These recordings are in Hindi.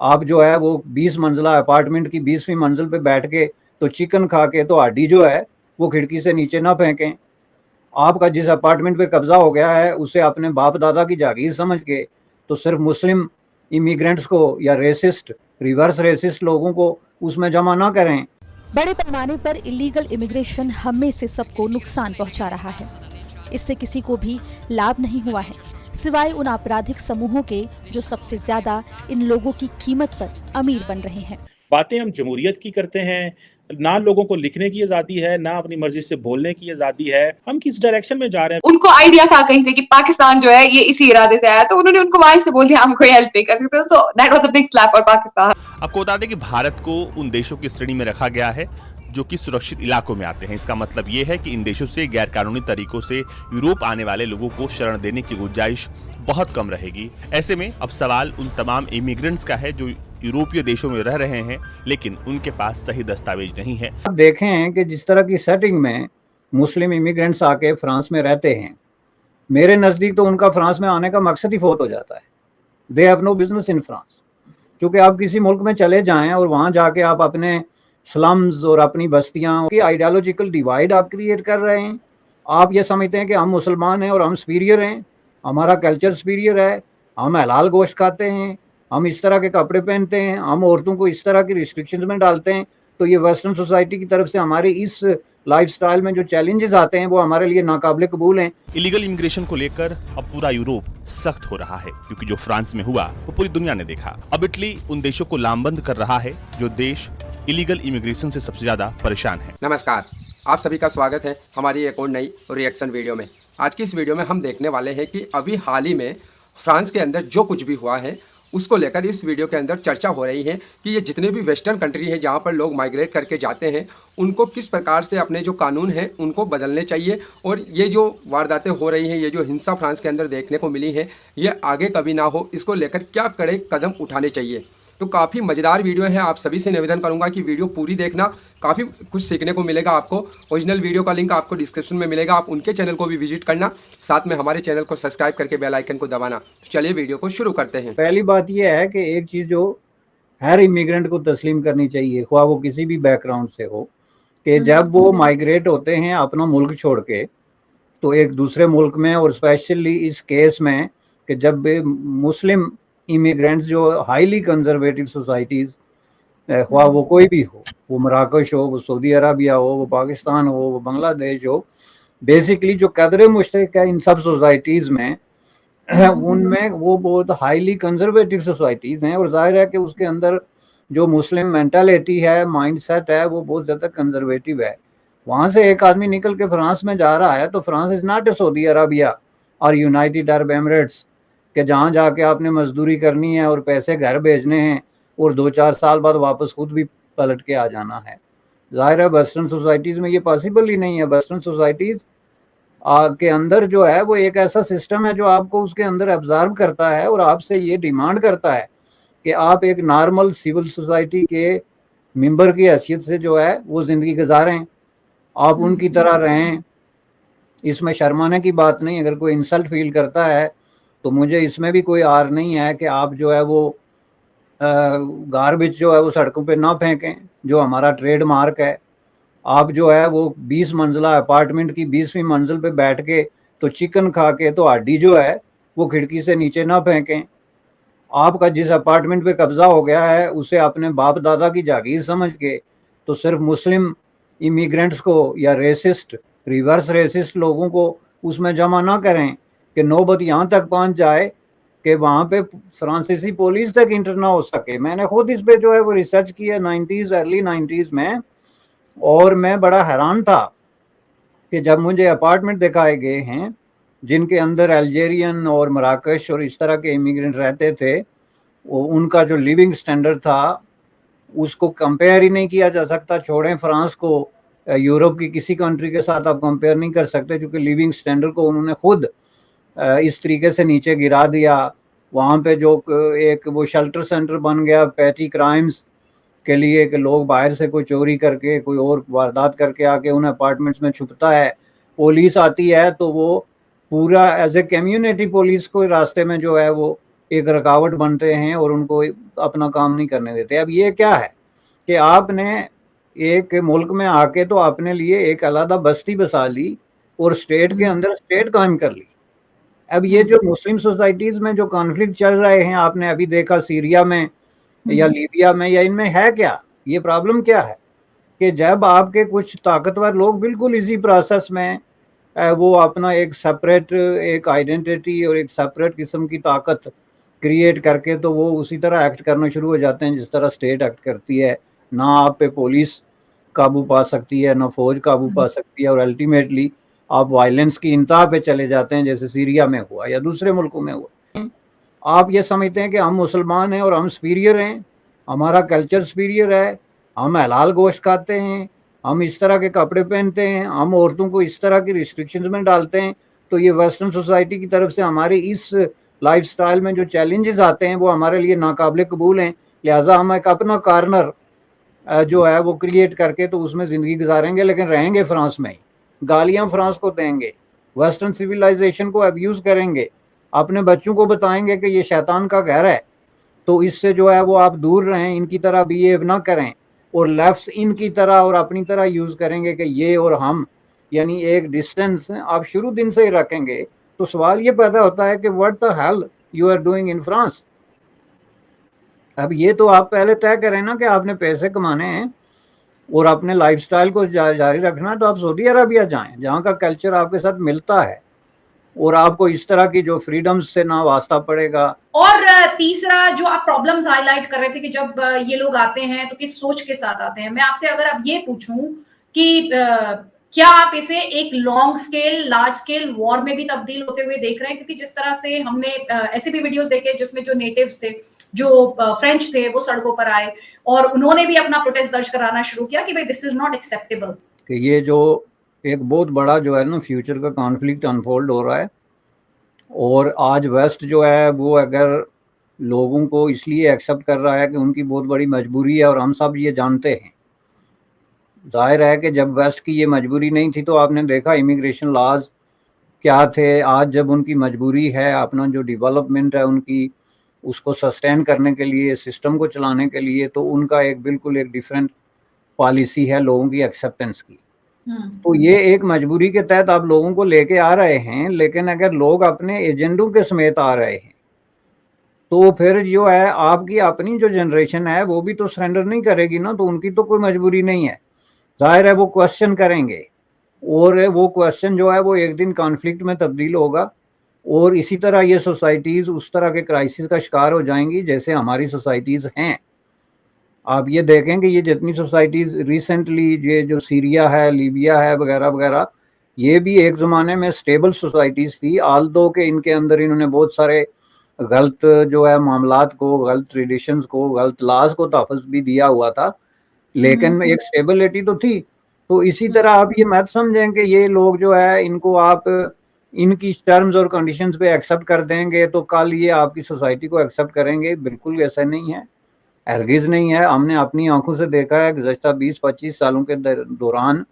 आप जो है वो 20 मंजिला अपार्टमेंट की 20वीं मंजिल पे बैठ के तो चिकन खा के तो हड्डी जो है वो खिड़की से नीचे ना फेंकें। आपका जिस अपार्टमेंट पे कब्जा हो गया है उसे अपने बाप दादा की जागीर समझ के तो सिर्फ मुस्लिम इमिग्रेंट्स को या रेसिस्ट रिवर्स रेसिस्ट लोगों को उसमें जमा ना करें। बड़े पैमाने पर इलीगल इमिग्रेशन हम में से सबको नुकसान पहुंचा रहा है। इससे किसी को भी लाभ नहीं हुआ है, सिवाय उन आपराधिक समूहों के जो सबसे ज्यादा इन लोगों की कीमत पर अमीर बन रहे हैं। बातें हम जमहूरियत की करते हैं, ना लोगों को लिखने की आजादी है, ना अपनी मर्जी से बोलने की आजादी है। हम किस डायरेक्शन में जा रहे हैं? उनको आइडिया था कहीं से कि पाकिस्तान जो है ये इसी इरादे से आया, तो उन्होंने उनको वहां से बोल दिया हम कोई हेल्प नहीं कर सकते। So that was a big slab for Pakistan. आपको बता दें कि भारत को उन देशों की श्रेणी में रखा गया है जो कि सुरक्षित इलाकों में आते हैं। इसका मतलब ये है कि इन देशों से गैर कानूनी तरीकों से यूरोप आने वाले लोगों को शरण देने की गुंजाइश बहुत कम रहेगी। ऐसे में अब सवाल उन तमाम इमिग्रेंट्स का है जो यूरोपीय देशों में रह रहे हैं लेकिन उनके पास सही दस्तावेज नहीं है। आप देखें कि जिस तरह की सेटिंग में मुस्लिम इमिग्रेंट्स आके फ्रांस में रहते हैं, मेरे नज़दीक तो उनका फ्रांस में आने का मकसद ही फोत हो जाता है। They have no business in France. क्योंकि आप किसी मुल्क में चले जाएं और वहाँ जाके आप अपने स्लम्स और अपनी बस्तियाँ की आइडियोलॉजिकल डिवाइड आप क्रिएट कर रहे हैं। आप ये समझते हैं कि हम मुसलमान हैं और हम सुपीरियर हैं, हमारा कल्चर सुपीरियर है, हम हलाल गोश्त खाते हैं, हम इस तरह के कपड़े पहनते हैं, हम औरतों को इस तरह की रिस्ट्रिक्शंस में डालते हैं। तो ये वेस्टर्न सोसाइटी की तरफ से हमारे इस लाइफस्टाइल में जो चैलेंजेस आते हैं वो हमारे लिए नाकाबिले कबूल हैं। इलीगल इमिग्रेशन को लेकर अब पूरा यूरोप सख्त हो रहा है क्योंकि जो फ्रांस में हुआ वो पूरी दुनिया ने देखा। अब इटली उन देशों को लामबंद कर रहा है जो देश इलीगल इमिग्रेशन से सबसे ज्यादा परेशान है। नमस्कार, आप सभी का स्वागत है हमारी एक और नई रिएक्शन वीडियो में। आज की इस वीडियो में हम देखने वाले हैं कि अभी हाल ही में फ्रांस के अंदर जो कुछ भी हुआ है उसको लेकर इस वीडियो के अंदर चर्चा हो रही है कि ये जितने भी वेस्टर्न कंट्री हैं जहाँ पर लोग माइग्रेट करके जाते हैं उनको किस प्रकार से अपने जो कानून हैं उनको बदलने चाहिए, और ये जो वारदातें हो रही हैं, ये जो हिंसा फ्रांस के अंदर देखने को मिली है, ये आगे कभी ना हो, इसको लेकर क्या कड़े कदम उठाने चाहिए। तो काफ़ी मज़ेदार वीडियो है। आप सभी से निवेदन करूंगा कि वीडियो पूरी देखना, काफ़ी कुछ सीखने को मिलेगा आपको। ओरिजिनल वीडियो का लिंक आपको डिस्क्रिप्शन में मिलेगा, आप उनके चैनल को भी विजिट करना, साथ में हमारे चैनल को सब्सक्राइब करके बेल आइकन को दबाना। तो चलिए वीडियो को शुरू करते हैं। पहली बात यह है कि एक चीज़ जो हर इमिग्रेंट को तस्लीम करनी चाहिए, ख्वाह वो किसी भी बैकग्राउंड से हो, कि जब वो माइग्रेट होते हैं अपना मुल्क छोड़ के तो एक दूसरे मुल्क में, और स्पेशली इस केस में कि जब मुस्लिम इमिग्रेंट्स जो हाईली कंजर्वेटिव सोसाइटीज़, ख्वाह वो कोई भी हो, वो मराकश हो, वो सऊदी अरबिया हो, वो पाकिस्तान हो, वो बांग्लादेश हो, बेसिकली जो कदर मुश्तरक है इन सब सोसाइटीज़ में उनमें वो बहुत हाईली कंजर्वेटिव सोसाइटीज़ हैं, और जाहिर है कि उसके अंदर जो मुस्लिम मेंटालिटी है, माइंडसेट है, वो बहुत ज़्यादा कंजर्वेटिव है। वहाँ से एक आदमी निकल के फ्रांस में जा रहा है तो France is not a Saudi Arabia और यूनाइटेड अरब एमिरेट्स कि जहाँ जाके आपने मजदूरी करनी है और पैसे घर भेजने हैं और 2-4 साल बाद वापस खुद भी पलट के आ जाना है। ज़ाहिर है वेस्टर्न सोसाइटीज़ में ये पॉसिबल ही नहीं है। वेस्टर्न सोसाइटीज़ के अंदर जो है वो एक ऐसा सिस्टम है जो आपको उसके अंदर ऑब्जर्व करता है और आपसे ये डिमांड करता है कि आप एक नॉर्मल सिविल सोसाइटी के मेंबर की हैसियत से जो है वो ज़िंदगी गुजारें, आप उनकी तरह रहें। इसमें शर्माने की बात नहीं। अगर कोई इंसल्ट फील करता है तो मुझे इसमें भी कोई आर नहीं है कि आप जो है वो गार्बेज जो है वो सड़कों पे ना फेंकें, जो हमारा ट्रेडमार्क है। आप जो है वो 20 मंजिला अपार्टमेंट की 20वीं मंजिल पे बैठ के तो चिकन खा के तो हड्डी जो है वो खिड़की से नीचे ना फेंकें। आपका जिस अपार्टमेंट पे कब्जा हो गया है उसे अपने बाप दादा की जागीर समझ के तो सिर्फ मुस्लिम इमिग्रेंट्स को या रेसिस्ट रिवर्स रेसिस्ट लोगों को उसमें जमा ना करें कि नौबत यहाँ तक पहुँच जाए कि वहाँ पे फ्रांसीसी पुलिस तक इंटर ना हो सके। मैंने खुद इस पे जो है वो रिसर्च की है 90s अर्ली 90s में, और मैं बड़ा हैरान था कि जब मुझे अपार्टमेंट दिखाए गए हैं जिनके अंदर अल्जेरियन और मराकश और इस तरह के इमिग्रेंट रहते थे, वो उनका जो लिविंग स्टैंडर्ड था उसको कंपेयर ही नहीं किया जा सकता। छोड़ें फ्रांस को, यूरोप की किसी कंट्री के साथ आप कंपेयर नहीं कर सकते, क्योंकि लिविंग स्टैंडर्ड को उन्होंने खुद इस तरीके से नीचे गिरा दिया। वहाँ पे जो एक वो शेल्टर सेंटर बन गया पैटी क्राइम्स के लिए कि लोग बाहर से कोई चोरी करके कोई और वारदात करके आके उन अपार्टमेंट्स में छुपता है, पुलिस आती है तो वो पूरा एज ए कम्युनिटी पुलिस को रास्ते में जो है वो एक रुकावट बनते हैं और उनको अपना काम नहीं करने देते। अब ये क्या है कि आपने एक मुल्क में आके तो अपने लिए एक अलग बस्ती बसा ली और स्टेट के अंदर स्टेट कायम कर ली। अब ये जो मुस्लिम सोसाइटीज में जो कॉन्फ्लिक्ट चल रहे हैं, आपने अभी देखा सीरिया में या लीबिया में, या इनमें है क्या, ये प्रॉब्लम क्या है कि जब आपके कुछ ताकतवर लोग बिल्कुल इसी प्रोसेस में वो अपना एक सेपरेट एक आइडेंटिटी और एक सेपरेट किस्म की ताकत क्रिएट करके तो वो उसी तरह एक्ट करना शुरू हो जाते हैं जिस तरह स्टेट एक्ट करती है। ना आप पे पुलिस काबू पा सकती है, ना फौज काबू पा सकती है, और अल्टीमेटली आप वायलेंस की इंतहा पे चले जाते हैं, जैसे सीरिया में हुआ या दूसरे मुल्कों में हुआ। आप ये समझते हैं कि हम मुसलमान हैं और हम सुपीरियर हैं, हमारा कल्चर सुपीरियर है, हम हलाल गोश्त खाते हैं, हम इस तरह के कपड़े पहनते हैं, हम औरतों को इस तरह की रिस्ट्रिक्शंस में डालते हैं, तो ये वेस्टर्न सोसाइटी की तरफ से हमारे इस लाइफस्टाइल में जो चैलेंजेस आते हैं वो हमारे लिए नाकाबिले कबूल हैं। लिहाजा हम एक अपना कॉर्नर जो है वो क्रिएट करके तो उसमें ज़िंदगी गुजारेंगे, लेकिन रहेंगे फ्रांस में ही, गालियाँ फ्रांस को देंगे, वेस्टर्न सिविलाइजेशन को अब्यूज़ करेंगे, अपने बच्चों को बताएंगे कि ये शैतान का घर है, तो इससे जो है वो आप दूर रहें, इनकी तरह बिहेव ना करें, और लेफ्ट इनकी तरह और अपनी तरह यूज़ करेंगे कि ये और हम, यानी एक डिस्टेंस आप शुरू दिन से ही रखेंगे। तो सवाल ये पैदा होता है कि what the hell you are doing in France. अब ये तो आप पहले तय करें ना कि आपने पैसे कमाने हैं और अपने लाइफस्टाइल को जारी रखना है, तो आप सऊदी अरबिया जाएं जहाँ का कल्चर आपके साथ मिलता है और आपको इस तरह की जो फ्रीडम्स से ना वास्ता पड़ेगा। और तीसरा जो आप प्रॉब्लम्स हाईलाइट कर रहे थे कि जब ये लोग आते हैं तो किस सोच के साथ आते हैं, मैं आपसे अगर अब ये पूछूं कि क्या आप इसे एक long scale large scale war में भी तब्दील होते हुए देख रहे हैं? क्योंकि जिस तरह से हमने ऐसे भी वीडियोस देखे जिसमें जो नेटिव्स थे, जो फ्रेंच थे, वो सड़कों पर आए और उन्होंने भी अपना प्रोटेस्ट दर्ज कराना शुरू किया कि भाई दिस इज नॉट एक्सेप्टेबल। कि ये जो एक बहुत बड़ा जो है ना फ्यूचर का कॉन्फ्लिक्ट अनफोल्ड हो रहा है, और आज वेस्ट जो है वो अगर लोगों को इसलिए एक्सेप्ट कर रहा है कि उनकी बहुत बड़ी मजबूरी है, और हम सब ये जानते हैं। जाहिर है कि जब वेस्ट की ये मजबूरी नहीं थी तो आपने देखा इमिग्रेशन लॉज क्या थे। आज जब उनकी मजबूरी है, अपना जो डेवलपमेंट है उनकी, उसको सस्टेन करने के लिए, सिस्टम को चलाने के लिए, तो उनका एक बिल्कुल एक डिफरेंट पॉलिसी है लोगों की एक्सेप्टेंस की। तो ये एक मजबूरी के तहत आप लोगों को लेके आ रहे हैं, लेकिन अगर लोग अपने एजेंडों के समेत आ रहे हैं तो फिर जो है आपकी अपनी जो जनरेशन है वो भी तो सरेंडर नहीं करेगी ना, तो उनकी तो कोई मजबूरी नहीं है। जाहिर है वो क्वेश्चन करेंगे, और वो क्वेश्चन जो है वो एक दिन कॉन्फ्लिक्ट में तब्दील होगा, और इसी तरह ये सोसाइटीज़ उस तरह के क्राइसिस का शिकार हो जाएंगी जैसे हमारी सोसाइटीज़ हैं। आप ये देखें कि ये जितनी सोसाइटीज़ रिसेंटली, ये जो सीरिया है, लीबिया है, वगैरह वगैरह, ये भी एक ज़माने में स्टेबल सोसाइटीज़ थी, आल्दो के इनके अंदर इन्होंने बहुत सारे गलत जो है मामलात को, गलत ट्रेडिशंस को, गलत लॉज को तहफ़्फ़ुज़ भी दिया हुआ था, लेकिन एक स्टेबिलिटी तो थी। तो इसी तरह आप ये मत समझें कि ये लोग जो है इनको आप इनकी टर्म्स और कंडीशंस पे एक्सेप्ट कर देंगे तो कल ये आपकी सोसाइटी को एक्सेप्ट करेंगे। बिल्कुल ऐसा नहीं है, हरगिज़ नहीं है। हमने अपनी आंखों से देखा है गुज़श्ता 20-25 सालों के दौरान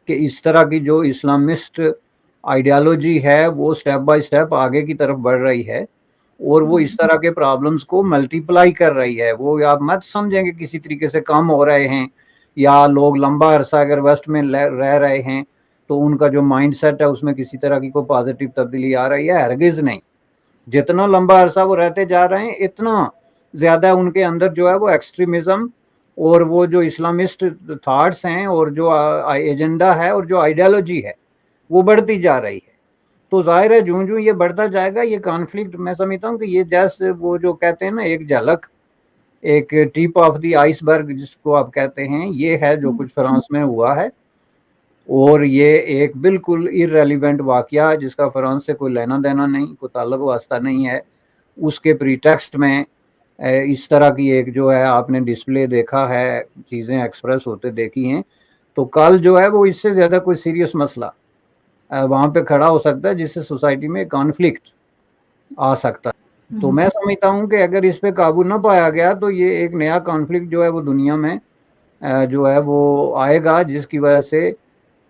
कि इस तरह की जो इस्लामिस्ट आइडियालॉजी है वो स्टेप बाय स्टेप आगे की तरफ बढ़ रही है, और वो इस तरह के प्रॉब्लम्स को मल्टीप्लाई कर रही है। वो आप मत समझें कि किसी तरीके से कम हो रहे हैं, या लोग लंबा अरसा अगर वेस्ट में रह रहे हैं तो उनका जो माइंड सेट है उसमें किसी तरह की कोई पॉजिटिव तब्दीली आ रही है, हरगिज़ नहीं। जितना लंबा अरसा वो रहते जा रहे हैं इतना ज़्यादा उनके अंदर जो है वो एक्सट्रीमिज़म और वो जो इस्लामिस्ट थाट्स हैं और जो एजेंडा है और जो आइडियालॉजी है वो बढ़ती जा रही है। तो ज़ाहिर है जूं ये बढ़ता जाएगा ये कॉन्फ्लिक्ट, मैं समझता हूँ कि ये जैसे वो जो कहते हैं ना एक झलक, एक टिप ऑफ द आइसबर्ग जिसको आप कहते हैं, ये है जो कुछ फ्रांस में हुआ है। और ये एक बिल्कुल इररेलेवेंट वाकया जिसका फ्रांस से कोई लेना देना नहीं, कोई ताल्लुक वास्ता नहीं है, उसके प्रीटेक्स्ट में इस तरह की एक जो है आपने डिस्प्ले देखा है, चीज़ें एक्सप्रेस होते देखी हैं, तो कल जो है वो इससे ज़्यादा कोई सीरियस मसला वहाँ पे खड़ा हो सकता है जिससे सोसाइटी में कॉन्फ्लिक्ट आ सकता है। तो मैं समझता हूँ कि अगर इस पे काबू ना पाया गया तो ये एक नया कॉन्फ्लिक्ट जो है वो दुनिया में जो है वो आएगा, जिसकी वजह से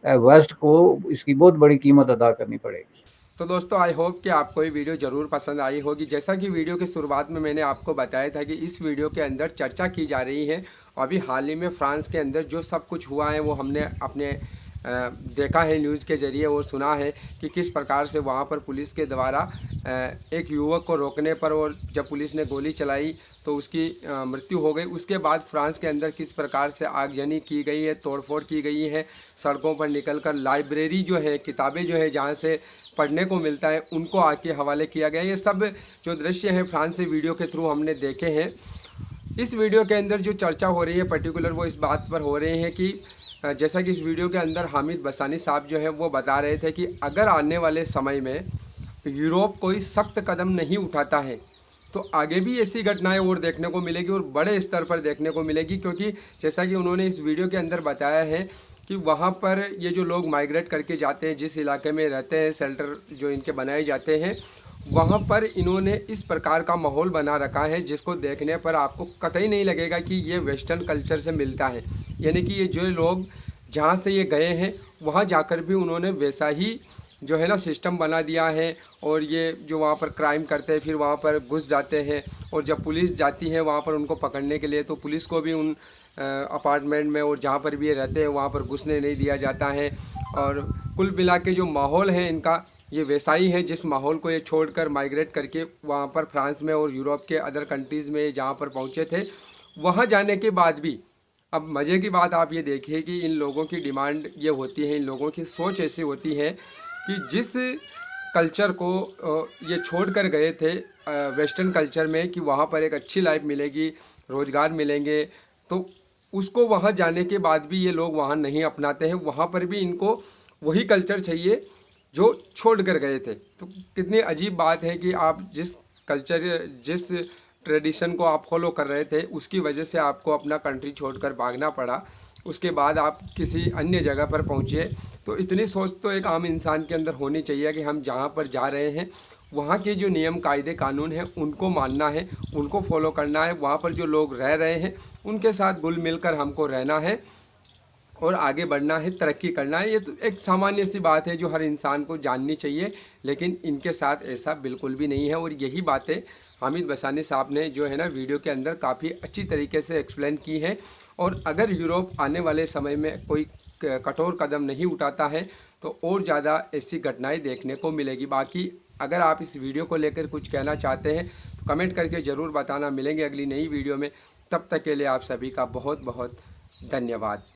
वेस्ट को इसकी बहुत बड़ी कीमत अदा करनी पड़ेगी। तो दोस्तों आई होप कि आपको ये वीडियो ज़रूर पसंद आई होगी। जैसा कि वीडियो की शुरुआत में मैंने आपको बताया था कि इस वीडियो के अंदर चर्चा की जा रही है अभी हाल ही में फ्रांस के अंदर जो सब कुछ हुआ है वो हमने अपने देखा है न्यूज़ के ज़रिए और सुना है कि किस प्रकार से वहाँ पर पुलिस के द्वारा एक युवक को रोकने पर और जब पुलिस ने गोली चलाई तो उसकी मृत्यु हो गई। उसके बाद फ्रांस के अंदर किस प्रकार से आगजनी की गई है, तोड़फोड़ की गई है, सड़कों पर निकलकर लाइब्रेरी जो है, किताबें जो है जहाँ से पढ़ने को मिलता है उनको आके हवाले किया गया। ये सब जो दृश्य हैं फ्रांस से वीडियो के थ्रू हमने देखे हैं। इस वीडियो के अंदर जो चर्चा हो रही है पर्टिकुलर वो इस बात पर हो रही है कि जैसा कि इस वीडियो के अंदर हामिद बसानी साहब जो है वो बता रहे थे कि अगर आने वाले समय में यूरोप कोई सख्त कदम नहीं उठाता है तो आगे भी ऐसी घटनाएं और देखने को मिलेगी और बड़े स्तर पर देखने को मिलेगी। क्योंकि जैसा कि उन्होंने इस वीडियो के अंदर बताया है कि वहाँ पर ये जो लोग माइग्रेट करके जाते हैं, जिस इलाके में रहते हैं, शेल्टर जो इनके बनाए जाते हैं, वहाँ पर इन्होंने इस प्रकार का माहौल बना रखा है जिसको देखने पर आपको कतई नहीं लगेगा कि ये वेस्टर्न कल्चर से मिलता है। यानी कि ये जो लोग जहाँ से ये गए हैं वहाँ जाकर भी उन्होंने वैसा ही जो है ना सिस्टम बना दिया है और ये जो वहाँ पर क्राइम करते हैं फिर वहाँ पर घुस जाते हैं और जब पुलिस जाती है वहाँ पर उनको पकड़ने के लिए तो पुलिस को भी उन अपार्टमेंट में और जहाँ पर भी ये रहते हैं वहाँ पर घुसने नहीं दिया जाता है। और कुल मिला के जो माहौल है इनका ये वैसा ही है जिस माहौल को ये छोड़कर माइग्रेट करके वहाँ पर फ्रांस में और यूरोप के अदर कंट्रीज़ में जहाँ पर पहुँचे थे वहाँ जाने के बाद भी अब मज़े की बात आप ये देखिए कि इन लोगों की डिमांड ये होती है, इन लोगों की सोच ऐसी होती है कि जिस कल्चर को ये छोड़ कर गए थे वेस्टर्न कल्चर में कि वहाँ पर एक अच्छी लाइफ मिलेगी, रोज़गार मिलेंगे, तो उसको वहाँ जाने के बाद भी ये लोग वहाँ नहीं अपनाते हैं। वहाँ पर भी इनको वही कल्चर चाहिए जो छोड़ कर गए थे। तो कितनी अजीब बात है कि आप जिस कल्चर, जिस ट्रेडिशन को आप फॉलो कर रहे थे उसकी वजह से आपको अपना कंट्री छोड़कर भागना पड़ा, उसके बाद आप किसी अन्य जगह पर पहुँचे। तो इतनी सोच तो एक आम इंसान के अंदर होनी चाहिए कि हम जहाँ पर जा रहे हैं वहाँ के जो नियम कायदे कानून हैं उनको मानना है, उनको फॉलो करना है। वहाँ पर जो लोग रह रहे हैं उनके साथ घुल मिल कर हमको रहना है और आगे बढ़ना है, तरक्की करना है। ये तो एक सामान्य सी बात है जो हर इंसान को जाननी चाहिए, लेकिन इनके साथ ऐसा बिल्कुल भी नहीं है। और यही बातें हामिद बसानी साहब ने जो है ना वीडियो के अंदर काफ़ी अच्छी तरीके से एक्सप्लेन की है। और अगर यूरोप आने वाले समय में कोई कठोर कदम नहीं उठाता है तो और ज़्यादा ऐसी घटनाएं देखने को मिलेगी। बाकी अगर आप इस वीडियो को लेकर कुछ कहना चाहते हैं तो कमेंट करके ज़रूर बताना। मिलेंगे अगली नई वीडियो में, तब तक के लिए आप सभी का बहुत बहुत धन्यवाद।